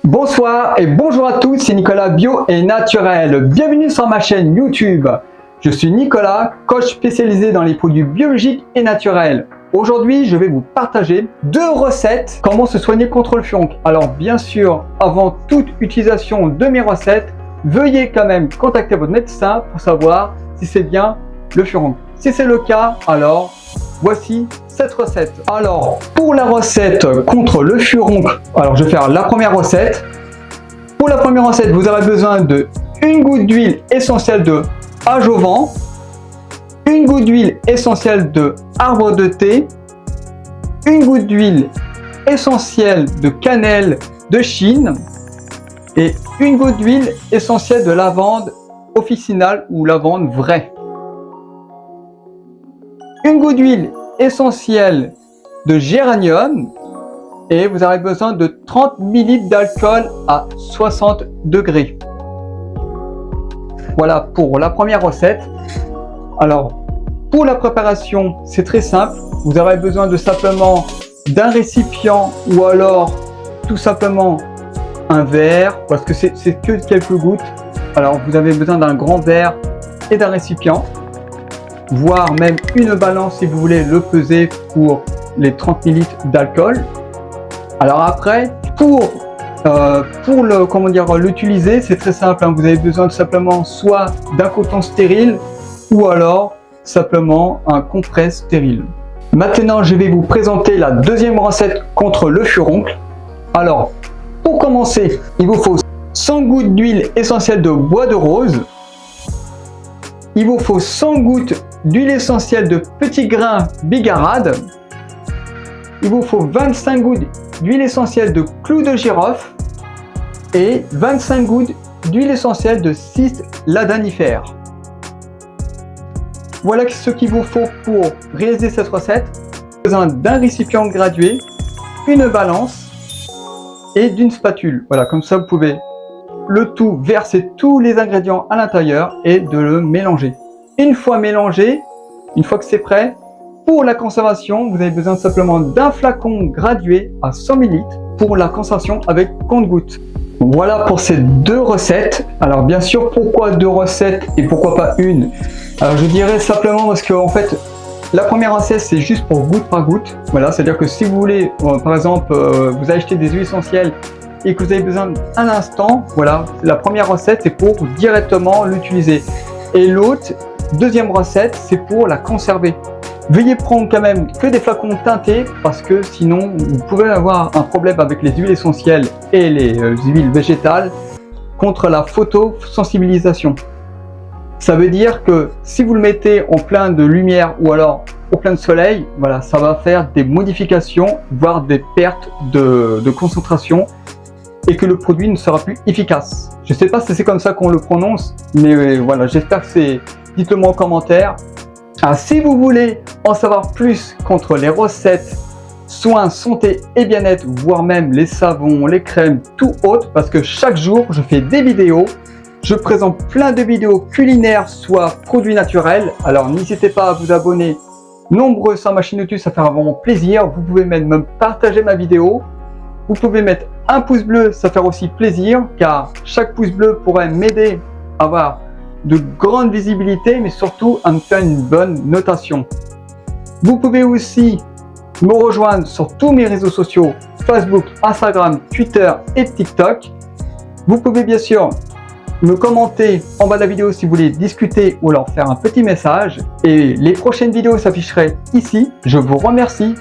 Bonsoir et bonjour à tous, c'est Nicolas Bio et Naturel. Bienvenue sur ma chaîne YouTube. Je suis Nicolas, coach spécialisé dans les produits biologiques et naturels. Aujourd'hui, je vais vous partager 2 recettes comment se soigner contre le furoncle. Alors bien sûr, avant toute utilisation de mes recettes, veuillez quand même contacter votre médecin pour savoir si c'est bien le furoncle. Si c'est le cas, alors voici cette recette. Alors, pour la recette contre le furoncle, alors je vais faire la première recette. Pour la première recette, vous aurez besoin de 1 goutte d'huile essentielle de ajovan, 1 goutte d'huile essentielle de arbre de thé, 1 goutte d'huile essentielle de cannelle de Chine et 1 goutte d'huile essentielle de lavande officinale ou lavande vraie. 1 goutte d'huile essentielle de géranium et vous aurez besoin de 30 ml d'alcool à 60 degrés. Voilà pour la première recette. Alors, pour la préparation, c'est très simple. Vous aurez besoin de simplement d'un récipient ou alors tout simplement un verre parce que c'est que quelques gouttes. Alors, vous avez besoin d'un grand verre et d'un récipient, voire même une balance si vous voulez le peser pour les 30 ml d'alcool. Alors après, pour l'utiliser, c'est très simple, hein. Vous avez besoin simplement soit d'un coton stérile ou alors simplement un compresse stérile. Maintenant, je vais vous présenter la deuxième recette contre le furoncle. Alors, pour commencer, il vous faut 100 gouttes d'huile essentielle de bois de rose. Il vous faut 100 gouttes d'huile essentielle de petits grains bigarade. Il vous faut 25 gouttes d'huile essentielle de clou de girofle et 25 gouttes d'huile essentielle de cis ladanifère. Voilà ce qu'il vous faut pour réaliser cette recette. Vous avez besoin d'un récipient gradué, une balance et d'une spatule. Voilà, comme ça vous pouvez le tout verser tous les ingrédients à l'intérieur et de le mélanger. Une fois mélangé, une fois que c'est prêt, pour la conservation, vous avez besoin simplement d'un flacon gradué à 100 ml pour la conservation avec compte-gouttes. Voilà pour ces 2 recettes. Alors bien sûr, pourquoi 2 recettes et pourquoi pas une? Alors je dirais simplement parce que en fait, la première recette c'est juste pour goutte par goutte. Voilà, c'est-à-dire que si vous voulez, par exemple, vous achetez des huiles essentielles et que vous avez besoin d'un instant, voilà, la première recette c'est pour directement l'utiliser. Et l'autre, deuxième recette, c'est pour la conserver. Veuillez prendre quand même que des flacons teintés parce que sinon vous pouvez avoir un problème avec les huiles essentielles et les huiles végétales contre la photosensibilisation. Ça veut dire que si vous le mettez en plein de lumière ou alors au plein de soleil, voilà, ça va faire des modifications, voire des pertes de concentration et que le produit ne sera plus efficace. Je ne sais pas si c'est comme ça qu'on le prononce, mais voilà, j'espère que c'est... Dites-le moi en commentaire. Alors, si vous voulez en savoir plus contre les recettes, soins, santé et bien-être, voire même les savons, les crèmes, tout autre, parce que chaque jour, je fais des vidéos. Je présente plein de vidéos culinaires, soit produits naturels. Alors, n'hésitez pas à vous abonner nombreux sur ma chaîne YouTube, ça fait vraiment plaisir. Vous pouvez même partager ma vidéo. Vous pouvez mettre un pouce bleu, ça fait aussi plaisir, car chaque pouce bleu pourrait m'aider à avoir de grande visibilité, mais surtout à me faire une bonne notation. Vous pouvez aussi me rejoindre sur tous mes réseaux sociaux, Facebook, Instagram, Twitter et TikTok. Vous pouvez bien sûr me commenter en bas de la vidéo si vous voulez discuter ou leur faire un petit message. Et les prochaines vidéos s'afficheraient ici. Je vous remercie.